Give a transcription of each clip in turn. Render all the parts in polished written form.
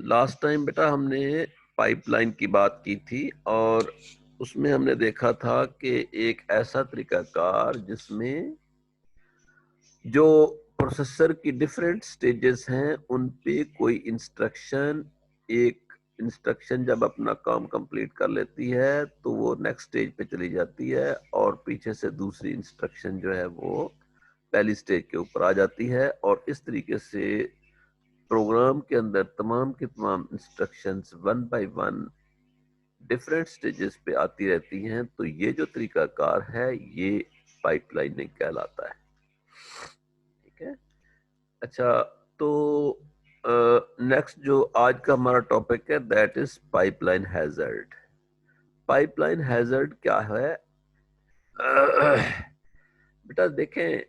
Last time बेटा हमने pipeline की बात की थी और उसमें हमने देखा था कि एक ऐसा तरीकाकार जिसमें जो प्रोसेसर की डिफरेंट स्टेजेस हैं उन पे कोई इंस्ट्रक्शन, एक इंस्ट्रक्शन जब अपना काम कंप्लीट कर लेती है तो वो नेक्स्ट स्टेज पे चली जाती है और पीछे से दूसरी इंस्ट्रक्शन जो है वो पहली स्टेज के ऊपर आ जाती है और इस तरीके से प्रोग्राम के अंदर तमाम की तमाम instructions one by one different stages पे आती रहती हैं। तो ये जो तरीकाकार है ये पाइपलाइनिंग कहलाता है। ठीक है। अच्छा, तो नेक्स्ट जो आज का हमारा टॉपिक है that is pipeline hazard. Pipeline hazard क्या है? बेटा देखें,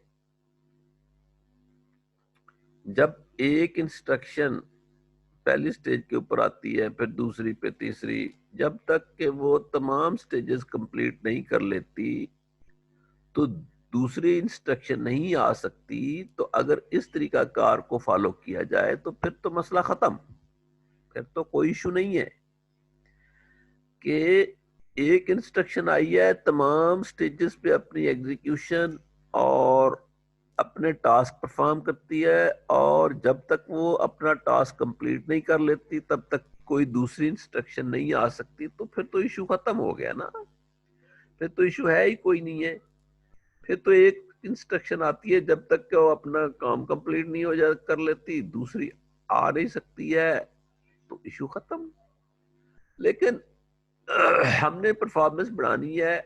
जब एक इंस्ट्रक्शन पहली स्टेज के ऊपर आती है, फिर दूसरी पे तीसरी, जब तक कि वो तमाम स्टेजेस कंप्लीट नहीं कर लेती तो दूसरी इंस्ट्रक्शन नहीं आ सकती। तो अगर इस तरीका कार को फॉलो किया जाए तो फिर तो मसला खत्म, फिर तो कोई इशू नहीं है कि एक इंस्ट्रक्शन आई है, तमाम स्टेजेस पे अपनी एग्जीक्यूशन और अपने टास्क परफॉर्म करती है और जब तक वो अपना टास्क कंप्लीट नहीं कर लेती तब तक कोई दूसरी इंस्ट्रक्शन नहीं आ सकती। तो फिर तो इशू खत्म हो गया ना, फिर तो इशू है ही कोई नहीं है। फिर तो एक इंस्ट्रक्शन आती है, जब तक कि वो अपना काम कंप्लीट नहीं हो जा कर लेती दूसरी आ नहीं सकती है, तो इशू खत्म। लेकिन हमने परफॉर्मेंस बढ़ानी है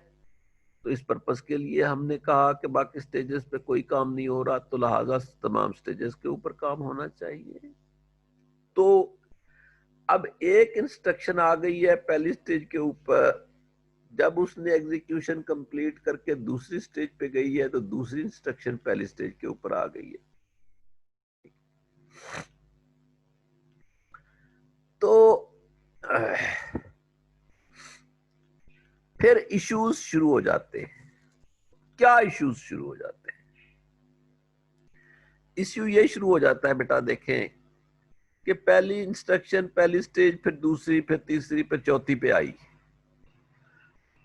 तो इस पर्पस के लिए हमने कहा कि बाकी स्टेजेस पे कोई काम नहीं हो रहा तो लिहाजा तमाम स्टेजेस के ऊपर काम होना चाहिए। तो अब एक इंस्ट्रक्शन आ गई है पहली स्टेज के ऊपर, जब उसने एग्जीक्यूशन कंप्लीट करके दूसरी स्टेज पे गई है तो दूसरी इंस्ट्रक्शन पहली स्टेज के ऊपर आ गई है। तो फिर इश्यूज शुरू हो जाते हैं। क्या इश्यूज शुरू हो जाते हैं? इश्यू ये शुरू हो जाता है बेटा, देखें कि पहली इंस्ट्रक्शन पहली स्टेज, फिर दूसरी, फिर तीसरी, फिर चौथी पे आई,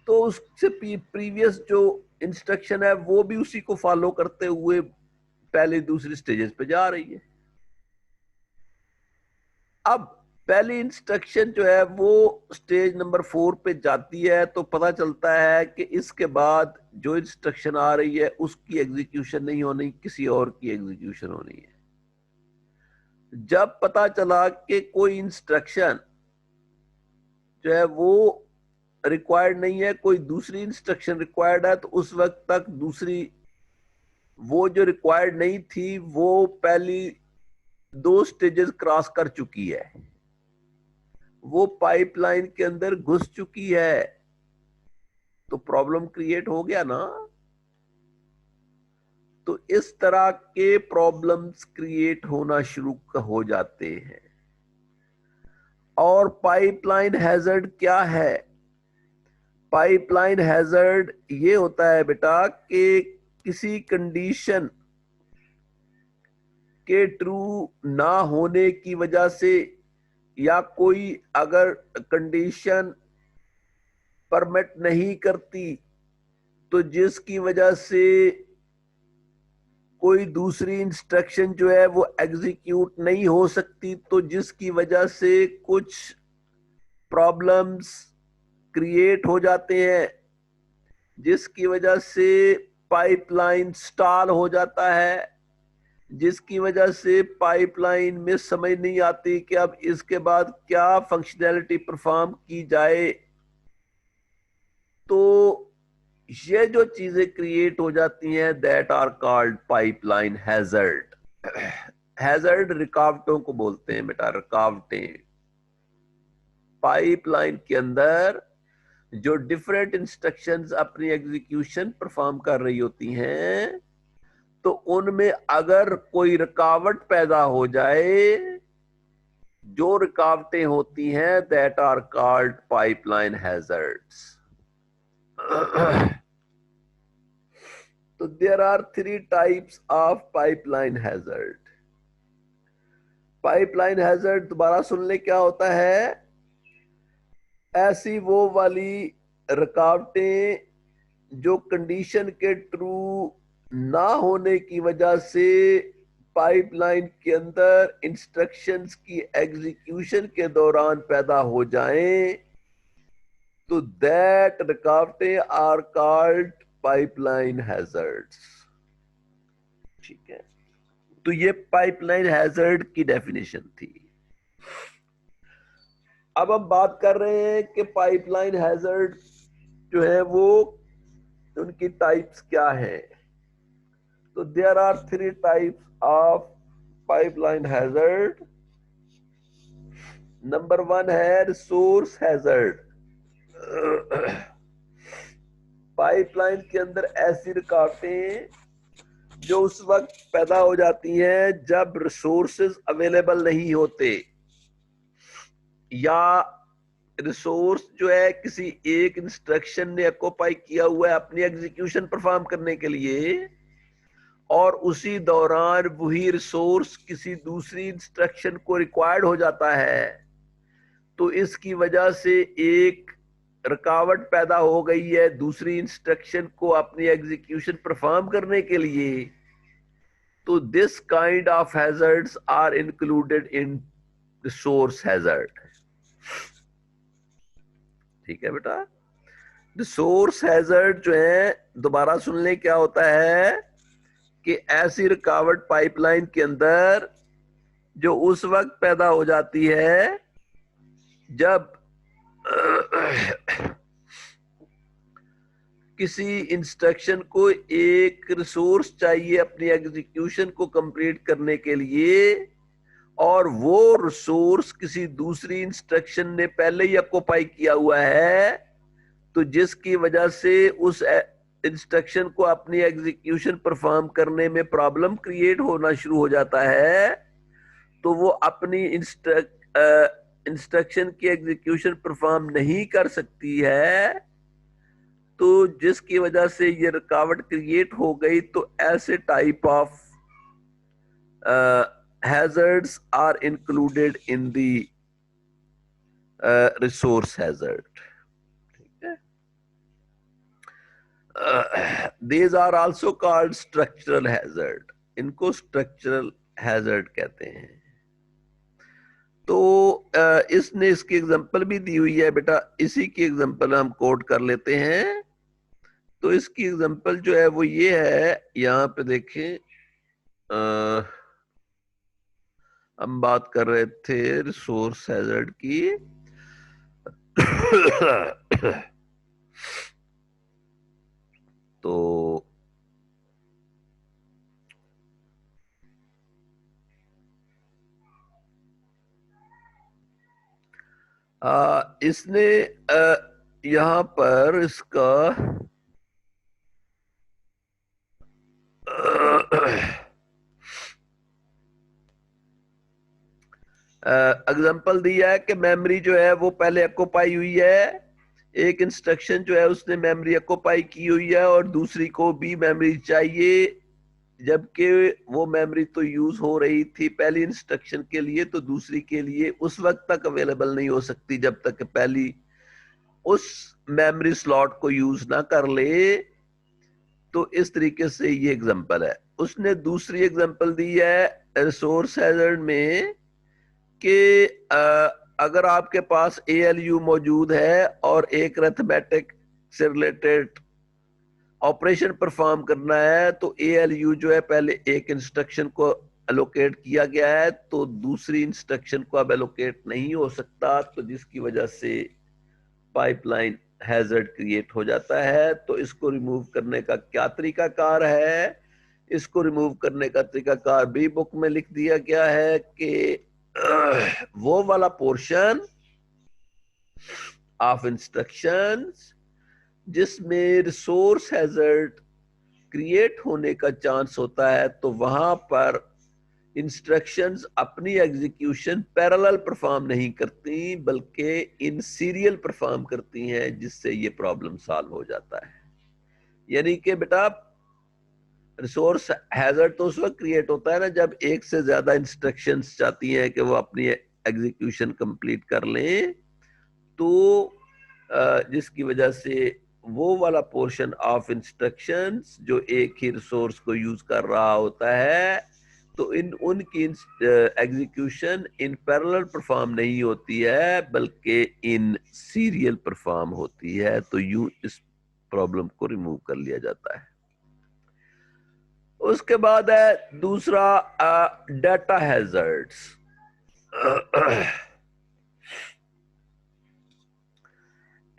तो उससे प्रीवियस जो इंस्ट्रक्शन है वो भी उसी को फॉलो करते हुए पहले दूसरी स्टेजेस पे जा रही है। अब पहली इंस्ट्रक्शन जो है वो स्टेज नंबर 4 पे जाती है तो पता चलता है कि इसके बाद जो इंस्ट्रक्शन आ रही है उसकी एग्जीक्यूशन नहीं होनी, किसी और की एग्जीक्यूशन होनी है। जब पता चला कि कोई इंस्ट्रक्शन जो है वो रिक्वायर्ड नहीं है, कोई दूसरी इंस्ट्रक्शन रिक्वायर्ड है, तो उस वक्त तक दूसरी वो जो रिक्वायर्ड नहीं थी वो पहली 2 स्टेजेस क्रॉस कर चुकी है, वो पाइपलाइन के अंदर घुस चुकी है, तो प्रॉब्लम क्रिएट हो गया ना। तो इस तरह के प्रॉब्लम्स क्रिएट होना शुरू हो जाते हैं। और पाइपलाइन हैजर्ड क्या है? पाइपलाइन हैजर्ड ये होता है बेटा कि किसी कंडीशन के ट्रू ना होने की वजह से, या कोई अगर कंडीशन परमिट नहीं करती तो जिसकी वजह से कोई दूसरी इंस्ट्रक्शन जो है वो एग्जीक्यूट नहीं हो सकती, तो जिसकी वजह से कुछ प्रॉब्लम्स क्रिएट हो जाते हैं, जिसकी वजह से पाइपलाइन स्टॉल हो जाता है, जिसकी वजह से पाइपलाइन में समझ नहीं आती कि अब इसके बाद क्या फंक्शनैलिटी परफॉर्म की जाए। तो ये जो चीजें क्रिएट हो जाती हैं that are called pipeline hazard. Hazard रुकावटों को बोलते हैं बेटा, रुकावटें। पाइपलाइन के अंदर जो डिफरेंट इंस्ट्रक्शंस अपनी एग्जीक्यूशन परफॉर्म कर रही होती हैं, तो उनमें अगर कोई रुकावट पैदा हो जाए, जो रुकावटें होती हैं that are called pipeline hazards. तो there are 3 types of pipeline hazard. Pipeline hazard दोबारा सुन ले क्या होता है। ऐसी वो वाली रुकावटें जो कंडीशन के ट्रू ना होने की वजह से पाइपलाइन के अंदर इंस्ट्रक्शंस की एग्जीक्यूशन के दौरान पैदा हो जाएं, तो दैट रुकावटें आर कॉल्ड पाइपलाइन हैजर्ड्स। ठीक है, तो ये पाइपलाइन हैजर्ड की डेफिनेशन थी। अब हम बात कर रहे हैं कि पाइपलाइन हैजर्ड जो है वो उनकी टाइप्स क्या है। तो there are 3 types of pipeline hazard. Number 1 है रिसोर्स हैजर्ड। पाइपलाइन के अंदर ऐसी रुकावटें जो उस वक्त पैदा हो जाती हैं जब रिसोर्सेज अवेलेबल नहीं होते, या रिसोर्स जो है किसी एक इंस्ट्रक्शन ने ऑक्यूपाई किया हुआ है अपनी एग्जीक्यूशन परफॉर्म करने के लिए, और उसी दौरान वही रिसोर्स किसी दूसरी इंस्ट्रक्शन को रिक्वायर्ड हो जाता है, तो इसकी वजह से एक रुकावट पैदा हो गई है दूसरी इंस्ट्रक्शन को अपनी एग्जीक्यूशन परफॉर्म करने के लिए। तो this kind of hazards are included in resource hazard. ठीक है बेटा, रिसोर्स हैजर्ड जो है दोबारा सुन ले क्या होता है कि ऐसी रुकावट पाइपलाइन के अंदर जो उस वक्त पैदा हो जाती है जब किसी इंस्ट्रक्शन को एक रिसोर्स चाहिए अपनी एग्जीक्यूशन को कंप्लीट करने के लिए, और वो रिसोर्स किसी दूसरी इंस्ट्रक्शन ने पहले ही ऑक्यूपाई किया हुआ है, तो जिसकी वजह से उस इंस्ट्रक्शन को अपनी एग्जीक्यूशन परफॉर्म करने में प्रॉब्लम क्रिएट होना शुरू हो जाता है, तो वो अपनी इंस्ट्रक्शन की एग्जीक्यूशन परफॉर्म नहीं कर सकती है, तो जिसकी वजह से ये रुकावट क्रिएट हो गई। तो ऐसे type of hazards are included in the resource hazard. ठीक है, these are also called structural hazard। इनको स्ट्रक्चरल हैजर्ड कहते हैं। तो इसने इसकी एग्जांपल भी दी हुई है बेटा, इसी की एग्जांपल हम कोट कर लेते हैं। तो इसकी एग्जांपल जो है वो ये है, यहाँ पे देखें, हम बात कर रहे थे रिसोर्स हैजर्ड की। तो इसने यहाँ पर इसका एग्जांपल दिया है कि मेमोरी जो है वो पहले ऑक्यूपाई हुई है, एक इंस्ट्रक्शन जो है उसने मेमोरी ऑक्यूपाई की हुई है और दूसरी को भी मेमोरी चाहिए, जबकि वो मेमोरी तो यूज हो रही थी पहली इंस्ट्रक्शन के लिए, तो दूसरी के लिए उस वक्त तक अवेलेबल नहीं हो सकती जब तक पहली उस मेमोरी स्लॉट को यूज ना कर ले। तो इस तरीके से ये एग्जांपल है। उसने दूसरी एग्जांपल दी है रिसोर्स हैजर्ड में कि अगर आपके पास ALU मौजूद है और एक अरिथमेटिक से रिलेटेड ऑपरेशन परफॉर्म करना है, तो ALU जो है पहले एक इंस्ट्रक्शन को एलोकेट किया गया है, तो दूसरी इंस्ट्रक्शन को अब एलोकेट नहीं हो सकता, तो जिसकी वजह से पाइपलाइन हैजर्ड क्रिएट हो जाता है। तो इसको रिमूव करने का क्या तरीकाकार है, इसको रिमूव करने का तरीकाकार भी बुक में लिख दिया गया है कि वो वाला पोर्शन ऑफ इंस्ट्रक्शंस जिसमें रिसोर्स हैजर्ड क्रिएट होने का चांस होता है, तो वहां पर इंस्ट्रक्शंस अपनी एग्जीक्यूशन पैरेलल परफॉर्म नहीं करती बल्कि इन सीरियल परफॉर्म करती हैं, जिससे ये प्रॉब्लम सॉल्व हो जाता है। यानी कि बेटा रिसोर्स हैजर्ड तो उस वक्त क्रिएट होता है ना जब एक से ज्यादा इंस्ट्रक्शंस चाहती हैं कि वो अपनी एग्जीक्यूशन कंप्लीट कर लें, तो जिसकी वजह से वो वाला पोर्शन ऑफ इंस्ट्रक्शंस जो एक ही रिसोर्स को यूज कर रहा होता है, तो उनकी एग्जीक्यूशन इन पैरेलल परफॉर्म नहीं होती है बल्कि इन सीरियल परफॉर्म होती है। तो यूं इस प्रॉब्लम को रिमूव कर लिया जाता है। उसके बाद है दूसरा डाटा हैजर्ड्स।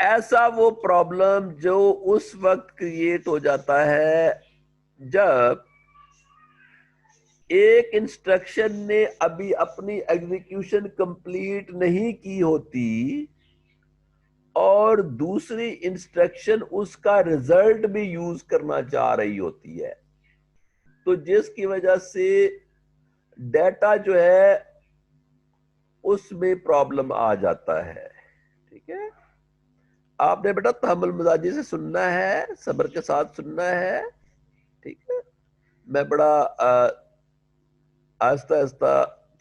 ऐसा वो प्रॉब्लम जो उस वक्त क्रिएट हो जाता है जब एक इंस्ट्रक्शन ने अभी अपनी एग्जीक्यूशन कंप्लीट नहीं की होती और दूसरी इंस्ट्रक्शन उसका रिजल्ट भी यूज करना चाह रही होती है, तो जिसकी वजह से डेटा जो है उसमें प्रॉब्लम आ जाता है। ठीक है, आपने बेटा तहम्मुल मिजाजी से सुनना है, सब्र के साथ सुनना है। ठीक है, मैं बड़ा आहिस्ता आहिस्ता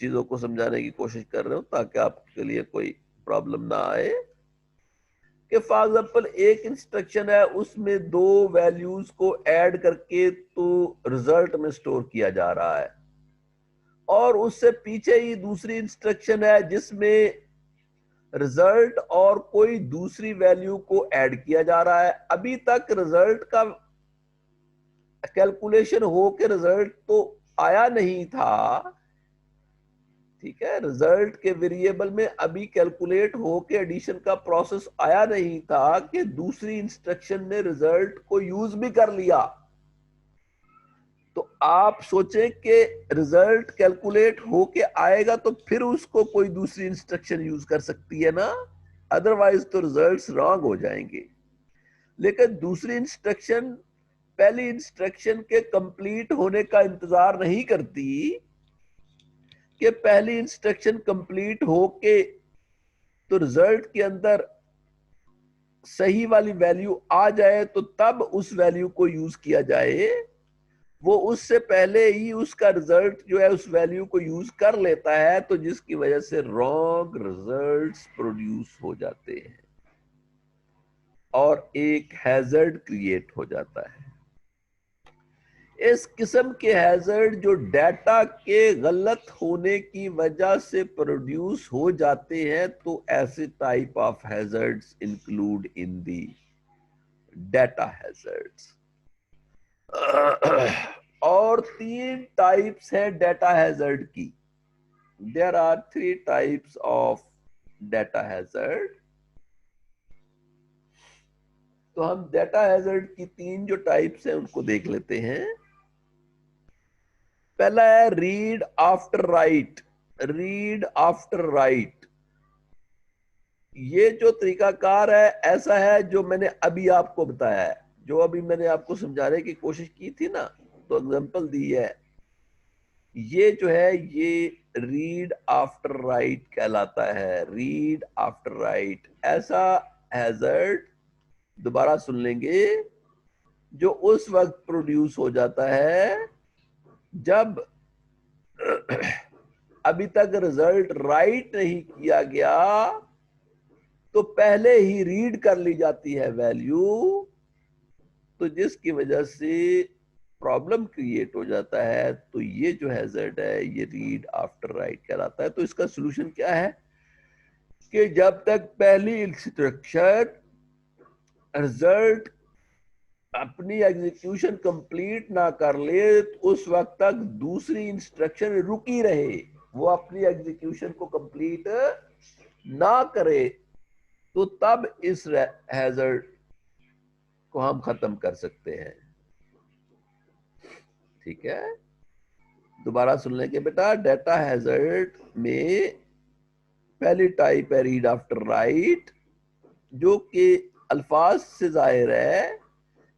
चीजों को समझाने की कोशिश कर रहा हूं ताकि आपके लिए कोई प्रॉब्लम ना आए। कि फॉर एग्जाम्पल एक इंस्ट्रक्शन है, उसमें दो वैल्यूज को ऐड करके तो रिजल्ट में स्टोर किया जा रहा है, और उससे पीछे ही दूसरी इंस्ट्रक्शन है जिसमें रिजल्ट और कोई दूसरी वैल्यू को ऐड किया जा रहा है। अभी तक रिजल्ट का कैलकुलेशन हो के रिजल्ट तो आया नहीं था। ठीक है, रिजल्ट के वेरिएबल में अभी कैलकुलेट हो के एडिशन का प्रोसेस आया नहीं था कि दूसरी इंस्ट्रक्शन ने रिजल्ट को यूज भी कर लिया। तो आप सोचें कि रिजल्ट कैलकुलेट होके आएगा तो फिर उसको कोई दूसरी इंस्ट्रक्शन यूज कर सकती है ना, अदरवाइज तो रिजल्ट्स रॉन्ग हो जाएंगे। लेकिन दूसरी इंस्ट्रक्शन पहली इंस्ट्रक्शन के कंप्लीट होने का इंतजार नहीं करती कि पहली इंस्ट्रक्शन कंप्लीट होके तो रिजल्ट के अंदर सही वाली वैल्यू आ जाए तो तब उस वैल्यू को यूज किया जाए। वो उससे पहले ही उसका रिजल्ट जो है उस वैल्यू को यूज कर लेता है, तो जिसकी वजह से रॉन्ग रिजल्ट्स प्रोड्यूस हो जाते हैं और एक हैजर्ड क्रिएट हो जाता है। इस किस्म के हैजर्ड जो डाटा के गलत होने की वजह से प्रोड्यूस हो जाते हैं, तो ऐसे type of hazards include in the data hazards. और तीन टाइप्स है डाटा हैजर्ड की। There are 3 types of data hazard. तो हम डाटा हैजर्ड की तीन जो टाइप्स हैं उनको देख लेते हैं। पहला है read after right. Read after right, ये जो तरीकाकार है ऐसा है जो मैंने अभी आपको बताया है, जो अभी मैंने आपको समझाने की कोशिश की थी ना, तो एग्जांपल दी है। ये जो है ये रीड आफ्टर राइट कहलाता है। रीड आफ्टर राइट ऐसा हैजर्ड, दोबारा सुन लेंगे, जो उस वक्त प्रोड्यूस हो जाता है जब अभी तक रिजल्ट राइट नहीं किया गया तो पहले ही रीड कर ली जाती है वैल्यू, तो जिसकी वजह से प्रॉब्लम क्रिएट हो जाता है। तो ये जो हैजर्ड है ये रीड आफ्टर राइट कहलाता है। तो इसका सलूशन क्या है कि जब तक पहली इंस्ट्रक्शन रिजल्ट अपनी एग्जीक्यूशन कंप्लीट ना कर ले तो उस वक्त तक दूसरी इंस्ट्रक्शन रुकी रहे, वो अपनी एग्जीक्यूशन को कंप्लीट ना करे, तो तब इस हैजर्ड को हम खत्म कर सकते हैं। ठीक है, दोबारा सुन लेंगे बेटा। डाटा हैजर्ड में पहली टाइप है रीड आफ्टर राइट, जो कि अल्फाज से जाहिर है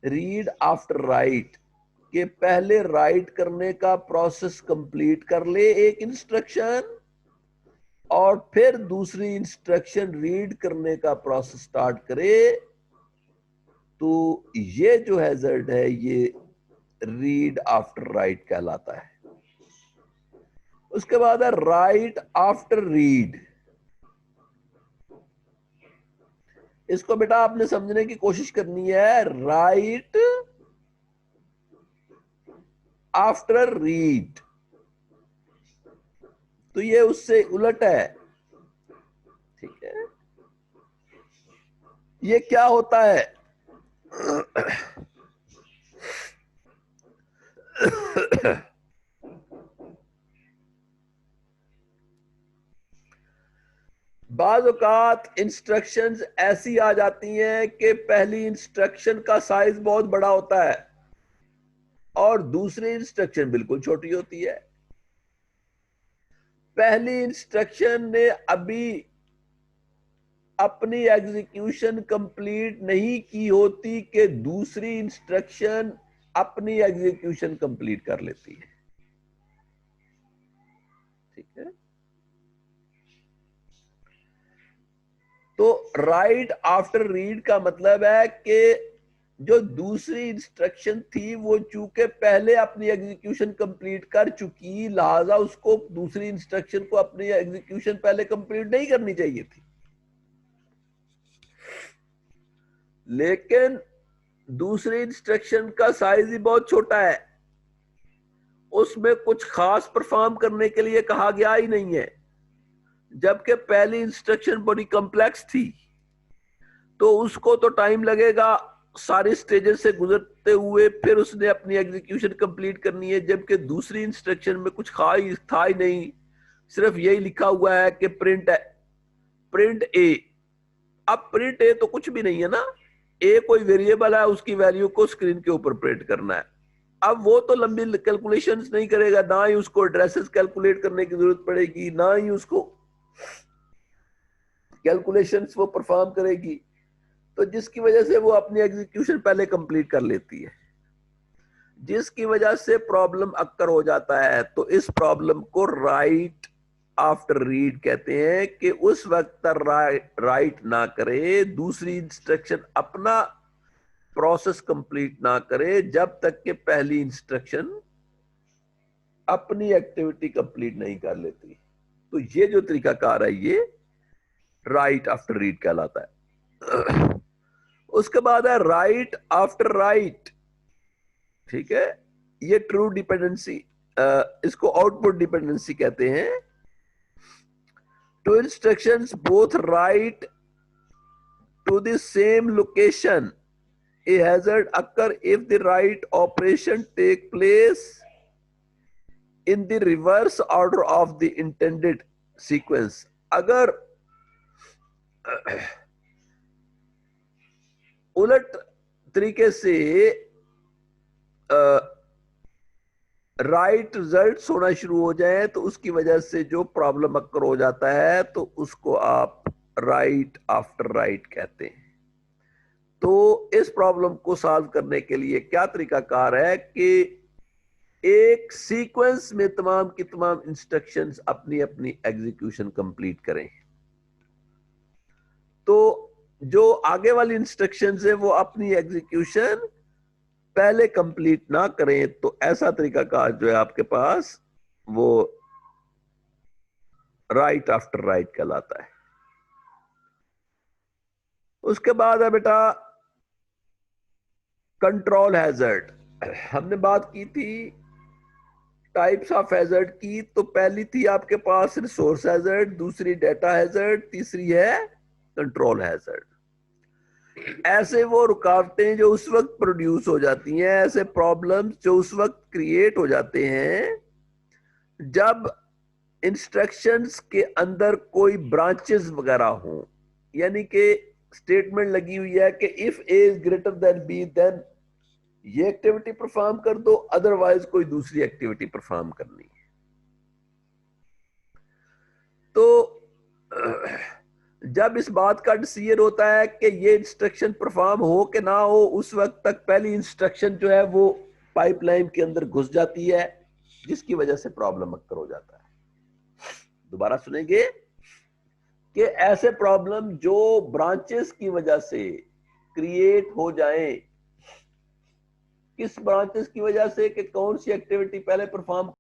रीड आफ्टर राइट के पहले राइट करने का प्रोसेस कंप्लीट कर ले एक इंस्ट्रक्शन, और फिर दूसरी इंस्ट्रक्शन रीड करने का प्रोसेस स्टार्ट करे। तो ये जो हैजर्ड है ये रीड आफ्टर राइट कहलाता है। उसके बाद है राइट आफ्टर रीड। इसको बेटा आपने समझने की कोशिश करनी है। राइट आफ्टर रीड, तो ये उससे उलट है। ठीक है, ये क्या होता है? बाज़ औकात इंस्ट्रक्शंस ऐसी आ जाती हैं कि पहली इंस्ट्रक्शन का साइज बहुत बड़ा होता है और दूसरी इंस्ट्रक्शन बिल्कुल छोटी होती है। पहली इंस्ट्रक्शन ने अभी अपनी एग्जीक्यूशन कंप्लीट नहीं की होती कि दूसरी इंस्ट्रक्शन अपनी एग्जीक्यूशन कंप्लीट कर लेती है। ठीक है, तो राइट आफ्टर रीड का मतलब है कि जो दूसरी इंस्ट्रक्शन थी वो चूंकि पहले अपनी एग्जीक्यूशन कंप्लीट कर चुकी, लिहाजा उसको दूसरी इंस्ट्रक्शन को अपनी एग्जीक्यूशन पहले कंप्लीट नहीं करनी चाहिए थी। लेकिन दूसरी इंस्ट्रक्शन का साइज ही बहुत छोटा है, उसमें कुछ खास परफॉर्म करने के लिए कहा गया ही नहीं है, जबकि पहली इंस्ट्रक्शन बड़ी कॉम्प्लेक्स थी, तो उसको तो टाइम लगेगा सारे स्टेजेस से गुजरते हुए, फिर उसने अपनी एग्जीक्यूशन कंप्लीट करनी है। जबकि दूसरी इंस्ट्रक्शन में कुछ खास था ही नहीं, सिर्फ यही लिखा हुआ है कि प्रिंट है, प्रिंट ए। अब प्रिंट ए तो कुछ भी नहीं है ना, ए कोई वेरिएबल है, उसकी वैल्यू को स्क्रीन के ऊपर प्रिंट करना है। अब वो तो लंबी कैलकुलेशंस नहीं करेगा, ना ही उसको एड्रेसेस कैलकुलेट करने की जरूरत पड़ेगी, ना ही उसको कैलकुलेशंस वो परफॉर्म करेगी, तो जिसकी वजह से वो अपनी एग्जीक्यूशन पहले कंप्लीट कर लेती है, जिसकी वजह से प्रॉब्लम अक्कर हो जाता है। तो इस प्रॉब्लम को राइट आफ्टर रीड कहते हैं कि उस वक्त तक राइट ना करे, दूसरी इंस्ट्रक्शन अपना प्रोसेस कंप्लीट ना करे जब तक कि पहली इंस्ट्रक्शन अपनी एक्टिविटी कंप्लीट नहीं कर लेती। तो ये जो तरीकाकार है ये राइट आफ्टर रीड कहलाता है। उसके बाद है राइट आफ्टर राइट। ठीक है, ये ट्रू डिपेंडेंसी, इसको आउटपुट डिपेंडेंसी कहते हैं। Two instructions both write to the same location, a hazard occur if the write operation take place in the reverse order of the intended sequence। अगर उलट तरीके से राइट रिजल्ट्स होना शुरू हो जाए तो उसकी वजह से जो प्रॉब्लम अक्कर हो जाता है, तो उसको आप राइट आफ्टर राइट कहते हैं। तो इस प्रॉब्लम को सॉल्व करने के लिए क्या तरीकाकार है कि एक सीक्वेंस में तमाम की तमाम इंस्ट्रक्शंस अपनी अपनी एग्जीक्यूशन कंप्लीट करें। तो जो आगे वाली इंस्ट्रक्शंस है वो अपनी एग्जीक्यूशन पहले कंप्लीट ना करें, तो ऐसा तरीकाकार जो है आपके पास वो राइट आफ्टर राइट कहलाता है। उसके बाद है बेटा कंट्रोल हैजर्ड। हमने बात की थी टाइप्स ऑफ हैजर्ड की, तो पहली थी आपके पास रिसोर्स हैजर्ड, दूसरी डाटा हैजर्ड, तीसरी है कंट्रोल हैजर्ड। ऐसे वो रुकावटें जो उस वक्त प्रोड्यूस हो जाती हैं, ऐसे प्रॉब्लम्स जो उस वक्त क्रिएट हो जाते हैं जब इंस्ट्रक्शंस के अंदर कोई ब्रांचेस वगैरह हों, यानी कि स्टेटमेंट लगी हुई है कि if A is greater than B then ये एक्टिविटी परफॉर्म कर दो, अदरवाइज कोई दूसरी एक्टिविटी परफॉर्म करनी है। तो जब इस बात का डिसीजन होता है कि ये इंस्ट्रक्शन परफॉर्म हो कि ना हो, उस वक्त तक पहली इंस्ट्रक्शन जो है वो पाइपलाइन के अंदर घुस जाती है, जिसकी वजह से प्रॉब्लम अक्कर हो जाता है। दोबारा सुनेंगे कि ऐसे प्रॉब्लम जो ब्रांचेस की वजह से क्रिएट हो जाएं, किस ब्रांचेस की वजह से कि कौन सी एक्टिविटी पहले परफॉर्म